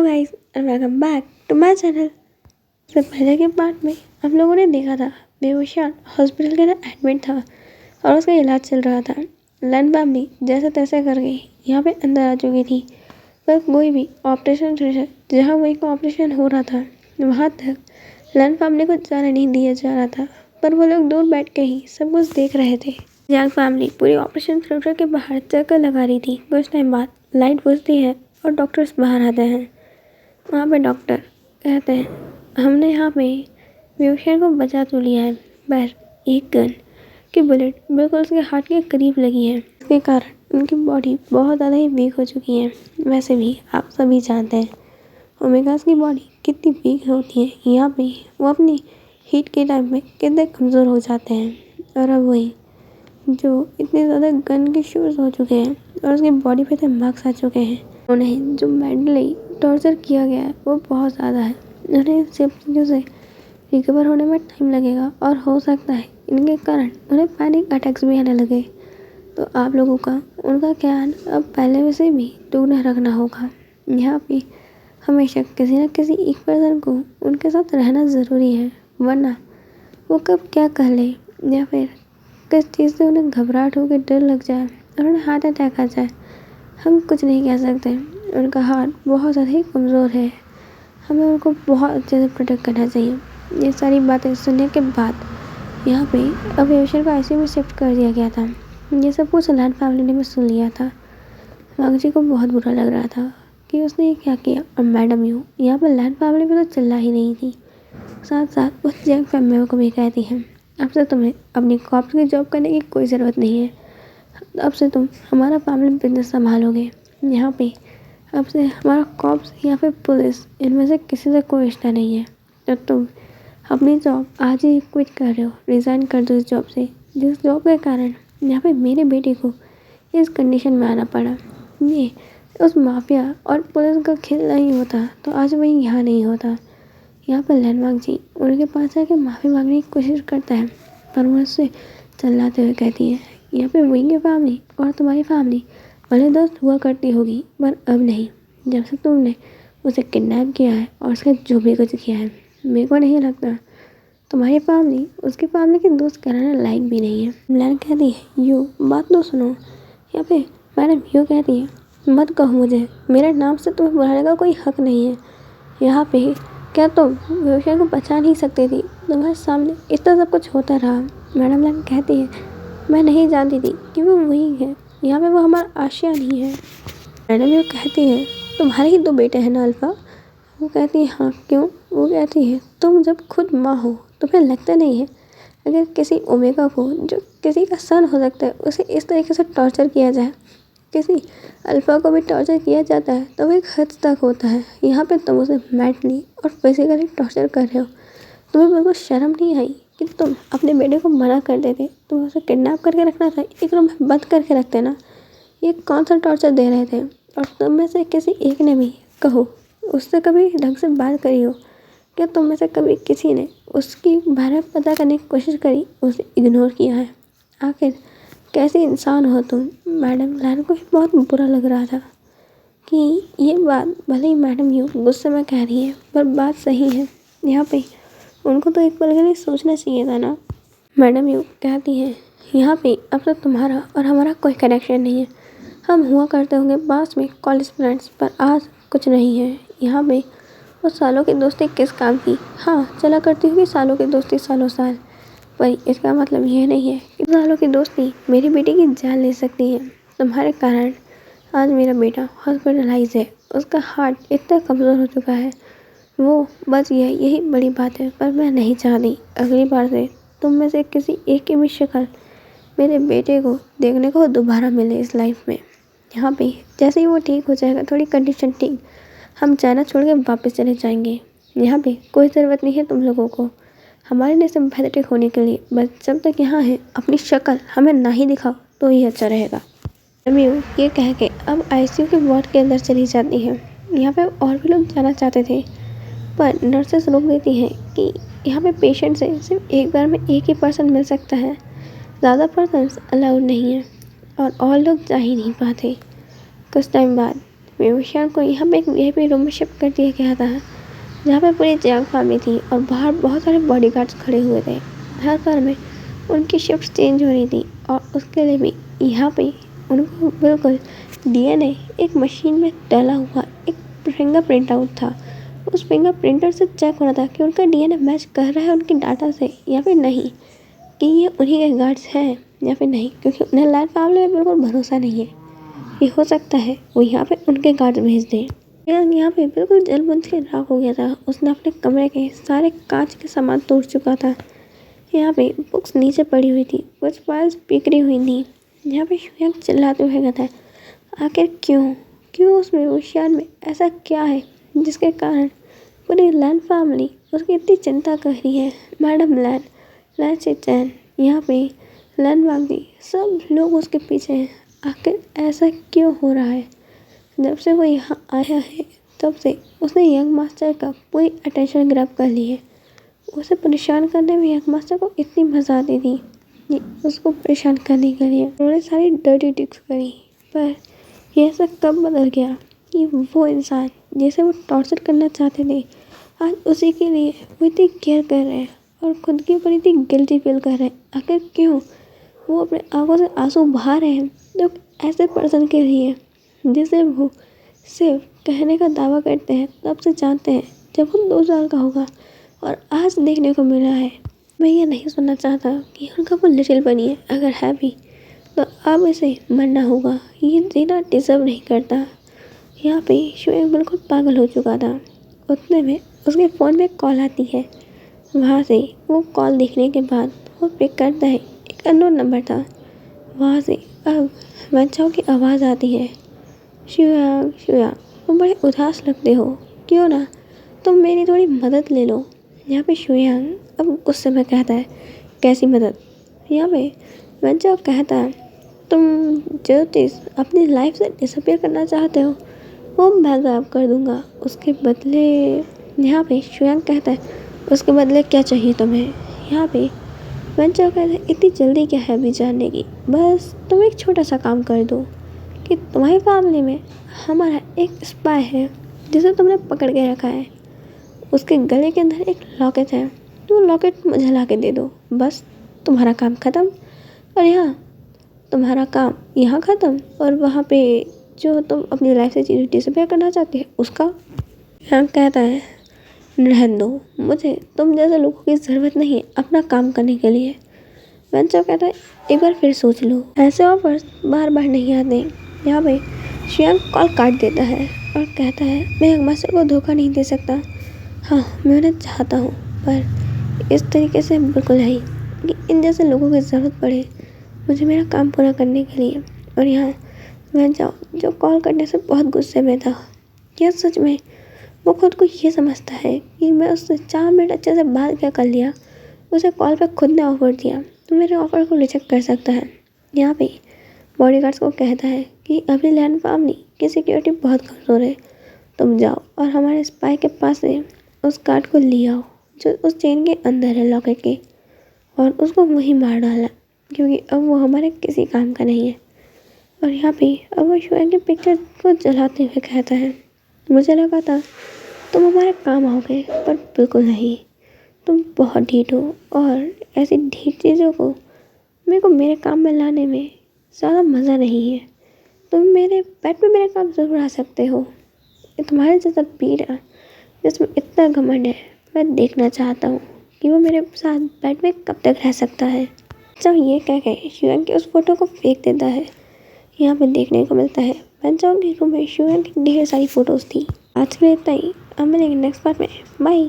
Hello guys and welcome back to my channel. सबसे पहले के पार्ट में हम लोगों ने देखा था बेहोशान हॉस्पिटल के अंदर एडमिट था और उसका इलाज चल रहा था। लन फैमिली जैसे तैसे करके यहाँ पे अंदर आ चुकी थी, पर कोई भी ऑपरेशन जहाँ वही का ऑपरेशन हो रहा था वहाँ तक लन फैमिली को जाने नहीं दिया जा रहा था, पर वो लोग दूर बैठ के ही सब कुछ देख रहे थे। जैंग फैमिली पूरी ऑपरेशन थिएटर के बाहर चक्कर लगा रही थी। कुछ टाइम बाद लाइट बुझती है और डॉक्टर्स बाहर आते हैं। वहाँ पे डॉक्टर कहते हैं हमने यहाँ पे बेहोशिया को बचा तो लिया है, पर एक गन की बुलेट बिल्कुल उसके हार्ट के करीब लगी है, इसके कारण उनकी बॉडी बहुत ज़्यादा ही वीक हो चुकी है। वैसे भी आप सभी जानते हैं ओमेगास की बॉडी कितनी वीक होती है, यहाँ पे वो अपनी हीट के टाइम में कितने कमज़ोर हो जाते हैं। और अब वही जो इतने ज़्यादा गन के शूज़ हो चुके हैं और उसकी बॉडी पे इतने मार्क्स आ चुके हैं, उन्हें जो मेंटली टॉर्चर किया गया है वो बहुत ज़्यादा है। उन्हें सब चीज़ों से रिकवर होने में टाइम लगेगा और हो सकता है इनके कारण उन्हें पैनिक अटैक्स भी आने लगे। तो आप लोगों का उनका ख्याल अब पहले वैसे भी दुगना रखना होगा। यहाँ पे हमेशा किसी न किसी एक पर्सन को उनके साथ रहना ज़रूरी है, वरना वो कब क्या कह ले या फिर किस चीज़ से उन्हें घबराहट होकर डर लग जाए और उन्हें हार्ट अटैक आ जाए, हम कुछ नहीं कह सकते। उनका हार्ट बहुत ज़्यादा ही कमज़ोर है, हमें उनको बहुत अच्छे से प्रोटेक्ट करना चाहिए। ये सारी बातें सुनने के बाद यहाँ पे अब बेहोशिया को आईसीयू में शिफ्ट कर दिया गया था। ये सब कुछ लैंड फैमिली ने भी सुन लिया था। मांग जी को बहुत बुरा लग रहा था कि उसने ये क्या किया। और मैडम यू यहाँ पर लैंड फैमिली में तो चिल्ला ही नहीं थी, साथ साथ उस जैंग फैमिली को भी कहती है अब से तुम्हें अपनी कॉप्स की जॉब करने की कोई ज़रूरत नहीं है, अब से तुम हमारा फैमिली बिजनेस संभालोगे। यहाँ पे अब से हमारा कॉप्स या फिर पुलिस इनमें से किसी से कोई रिश्ता नहीं है। तो तुम अपनी जॉब आज ही क्विट कर रहे हो, रिज़ाइन कर दो इस जॉब से, जिस जॉब के कारण यहाँ पे मेरे बेटे को इस कंडीशन में आना पड़ा। ये उस माफिया और पुलिस का खेल नहीं होता तो आज वही यहाँ नहीं होता। यहाँ पर लैंडमार्क जी उनके पास आके माफ़ी मांगने की कोशिश करता है, पर वो उससे चिल्लाते हुए कहती है यहाँ पे वही की फैमिली और तुम्हारी फैमिली भले दोस्त हुआ करती होगी, पर अब नहीं। जब से तुमने उसे किडनैप किया है और उसका जो भी कुछ किया है, मेरे को नहीं लगता तुम्हारी फैमिली उसकी फैमिली के दोस्त कराने लायक भी नहीं है। लैन कहती है यू बात तो सुनो। यहाँ पे मैडम यू कहती है मत कहो मुझे, मेरे नाम से तुम्हें बुलाने का कोई हक नहीं है। यहाँ पे क्या तुम बेहोशिया को बचा नहीं सकती थी? तुम्हारे सामने इतना सब कुछ होता रहा। मैडम लैन कहती है मैं नहीं जानती थी कि वो वही है, यहाँ पे वो हमारा आशिया नहीं है। मैडम ये कहती है तुम्हारे ही दो बेटे हैं ना अल्फा? वो कहती है हाँ क्यों? वो कहती है तुम जब खुद माँ हो तुम्हें लगता नहीं है अगर किसी ओमेगा को जो किसी का सन हो सकता है उसे इस तरीके से टॉर्चर किया जाए, किसी अल्फा को भी टॉर्चर किया जाता है तो वो एक हद तक होता है। यहाँ पे तुम उसे मेंटली और फिजिकली टॉर्चर कर रहे हो। तुम्हें बिल्कुल शर्म नहीं आई कि तुम अपने बेटे को मना कर देते, तुम उसे किडनैप करके रखना था, एक रूम में बंद करके रखते ना। ये कौन सा टॉर्चर दे रहे थे? और तुम में से किसी एक ने भी कहो उससे कभी ढंग से बात करी हो? क्या तुम में से कभी किसी ने उसकी बारे में पता करने की कोशिश करी, उसे इग्नोर किया है? आखिर कैसे इंसान हो तुम? मैडम लैन को भी बहुत बुरा लग रहा था कि ये बात भले ही मैडम यू गुस्से में कह रही है, पर बात सही है। यहाँ पे उनको तो एक पल के लिए सोचना चाहिए था ना। मैडम यू कहती है यहाँ पे अब तक तुम्हारा और हमारा कोई कनेक्शन नहीं है। हम हुआ करते होंगे पास में कॉलेज फ्रेंड्स, पर आज कुछ नहीं है। यहाँ पे वो सालों की दोस्ती किस काम की? हाँ चला करती होगी सालों की दोस्ती सालों साल, पर इसका मतलब ये नहीं है कि सालों की दोस्ती मेरी बेटी की जान ले सकती है। तुम्हारे कारण आज मेरा बेटा हॉस्पिटलाइज है, उसका हार्ट इतना कमज़ोर हो चुका है, वो बच गया, यही बड़ी बात है। पर मैं नहीं चाहती अगली बार से तुम में से किसी एक की भी शक्ल मेरे बेटे को देखने को दोबारा मिले इस लाइफ में। यहाँ पे जैसे ही वो ठीक हो जाएगा, थोड़ी कंडीशन ठीक, हम चाइना छोड़ के वापस चले जाएंगे। यहाँ पे कोई ज़रूरत नहीं है तुम लोगों को हमारे लिए सिंपैथेटिक होने के लिए, बस जब तक यहाँ है अपनी शक्ल हमें ना ही दिखाओ तो ही अच्छा रहेगा। रमीऊ ये कह के अब आईसीयू के वार्ड के अंदर चली जाती है। यहाँ पे और भी लोग जाना चाहते थे, पर नर्सेस रोक देती हैं कि यहाँ पे पेशेंट से सिर्फ एक बार में एक ही पर्सन मिल सकता है, ज़्यादा पर्सन्स अलाउड नहीं है, और लोग जा ही नहीं पाते। कुछ टाइम बाद वेवशान को यहाँ पे एक वीआईपी रूम में शिफ्ट कर दिया गया था, जहाँ पे पूरी जैंग फैमिली थी और बाहर बहुत सारे बॉडीगार्ड्स खड़े हुए थे। हर बार में उनकी शिफ्ट चेंज हो रही थी और उसके लिए भी यहाँ पे उनको बिल्कुल डीएनए एक मशीन में डाला हुआ एक फिंगर प्रिंट आउट था। उस फिंगर प्रिंटर से चेक हो रहा था कि उनका डीएनए मैच कर रहा है उनकी डाटा से या फिर नहीं, कि ये उन्हीं के गार्ड्स हैं या फिर नहीं, क्योंकि उन्हें लैन फैमिली में बिल्कुल भरोसा नहीं है। ये हो सकता है वो यहाँ पे उनके गार्ड्स भेज दें। यहाँ पे बिल्कुल जलबुझ के राख हो गया था। उसने अपने कमरे के सारे कांच के सामान तोड़ चुका था। यहाँ पे बुक्स नीचे पड़ी हुई थी, कुछ फाइल्स बिखरी हुई थी। यहाँ पे शुयांग चिल्लाते हुए कहता है, आखिर क्यों उस वेवशान में ऐसा क्या है जिसके कारण पूरी लैन फैमिली उसकी इतनी चिंता कर रही है। मैडम लैन से चैन, यहाँ पे लैन फैमिली सब लोग उसके पीछे हैं। आखिर ऐसा क्यों हो रहा है? जब से वो यहाँ आया है तब से उसने यंग मास्टर का पूरी अटेंशन ग्रैब कर ली है। उसे परेशान करने में यंग मास्टर को इतनी मज़ा आती थी कि उसको परेशान करने के लिए उन्होंने सारी डर्टी ट्रिक्स करी। पर यह सब कब बदल गया कि वो इंसान जिसे वो टॉर्चर करना चाहते थे आज उसी के लिए वो इतनी केयर कर रहे हैं और खुद के ऊपर इतनी गिल्टी फील कर रहे हैं। आखिर क्यों वो अपने आंखों से आंसू बहा रहे हैं तो ऐसे पर्सन के लिए जिसे वो सिर्फ कहने का दावा करते हैं तब से जानते हैं जब वो 2 साल का होगा और आज देखने को मिला है। मैं ये नहीं सुनना चाहता कि उनका वो लिटिल बनी है, अगर है भी तो अब इसे मरना होगा। ये जीना डिजर्व नहीं करता। यहाँ पे शुएब बिल्कुल पागल हो चुका था। उतने में उसके फ़ोन में कॉल आती है। वहाँ से वो कॉल देखने के बाद वो पिक करता है। एक अननोन नंबर था। वहाँ से अब बच्चों की आवाज़ आती है, शुयांग तुम बड़े उदास लगते हो, क्यों ना तुम मेरी थोड़ी मदद ले लो। यहाँ पे शुयांग अब गुस्से में कहता है, कैसी मदद? यहाँ पे बच्चा कहता है, तुम जो चीज़ अपनी लाइफ से डिसअपियर करना चाहते हो वो मैं गायब कर दूंगा। उसके बदले यहाँ पे शुयांग कहता है, उसके बदले क्या चाहिए तुम्हें? यहाँ पे बच्चा कहता है, इतनी जल्दी क्या है अभी जानने की, बस तुम एक छोटा सा काम कर दो कि तुम्हारी फैमिली में हमारा एक स्पाई है जिसे तुमने पकड़ के रखा है। उसके गले के अंदर एक लॉकेट है, तो लॉकेट मुझे ला के दे दो, बस तुम्हारा काम ख़त्म। और यहाँ तुम्हारा काम यहाँ ख़त्म और वहाँ पे जो तुम अपनी लाइफ से चीज़ें डिसअपियर करना चाहते हैं उसका। यहाँ कहता है, रहने दो, मुझे तुम जैसे लोगों की ज़रूरत नहीं है अपना काम करने के लिए। वेंचर कहता है, एक बार फिर सोच लो, ऐसे ऑफर्स बार बार नहीं आते। यहाँ पे शुयांग कॉल काट देता है और कहता है, मैं यंग मास्टर को धोखा नहीं दे सकता। हाँ, मैं उन्हें चाहता हूँ पर इस तरीके से बिल्कुल नहीं कि इन जैसे लोगों की ज़रूरत पड़े मुझे मेरा काम पूरा करने के लिए। और यहाँ वेंचर जो कॉल करने से बहुत गुस्से में था, यह सच में वो खुद को ये समझता है कि मैं उससे 4 मिनट अच्छे से बात क्या कर लिया, उसे कॉल पे खुद ने ऑफ़र दिया तो मेरे ऑफ़र को रिजेक्ट कर सकता है। यहाँ पे बॉडीगार्ड्स को कहता है कि अभी लैन फैमिली की सिक्योरिटी बहुत कमज़ोर है, तुम जाओ और हमारे स्पाई के पास से उस कार्ड को ले आओ जो उस चेन के अंदर है लॉकेट के, और उसको वहीं मार डाला क्योंकि अब वो हमारे किसी काम का नहीं है। और यहाँ पे अब वो शुएब की पिक्चर को जलाते हुए कहता है, मुझे लगा था तुम हमारे काम आओगे पर बिल्कुल नहीं, तुम बहुत ढीठ हो और ऐसी ढीठ चीज़ों को मेरे को मेरे काम में लाने में ज़्यादा मज़ा नहीं है। तुम मेरे बेड पे मेरे काम ज़रूर आ सकते हो। तुम्हारे जैसा पीड़ा जिसमें इतना घमंड है, मैं देखना चाहता हूँ कि वो मेरे साथ बेड में कब तक रह सकता है। जब ये कह के शुएब की उस फोटो को फेंक देता है, यहाँ पे देखने को मिलता है बच्चों के रूम में शुएब की ढेर सारी फ़ोटोज़ थी। आज के लिए इतना ही, अब मिलेंगे नेक्स्ट पार्ट में। बाय।